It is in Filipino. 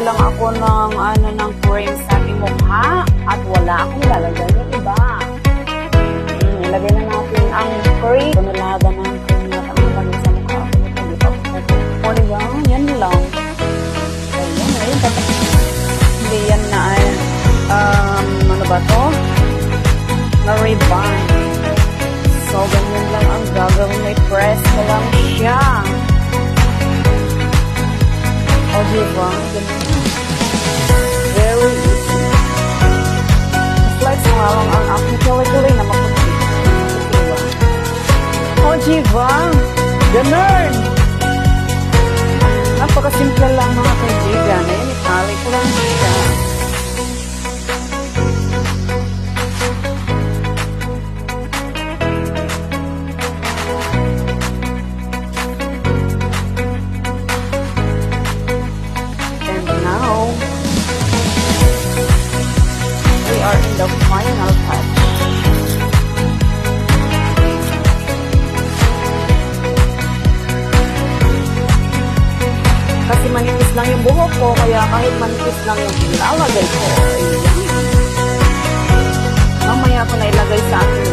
maglalagay lang ako ng ng cream sa aking mukha at wala akong lalagay ng iba. Ilagay na natin ang cream. Panulagan ng cream na tamalagay sa mukha ko. Hindi pa po. O diba? Yan lang. Ayan, ayun. Hindi yan na ano ba to? Na-rebond. So, ganyan lang ang gagawin. May press ko lang siya. O, diba? Ganyan. Very easy. Flex mo lang ang aking kilikili na maputi. Diba? O, diba? Ganun! Napakasimple lang mga kaibigan. Ayan, itali ko lang siya. The final touch. Kasi manipis lang yung buhok ko, kaya kahit manipis lang yung ilalagay ko, ayan. Mamaya ko na ilagay sa aking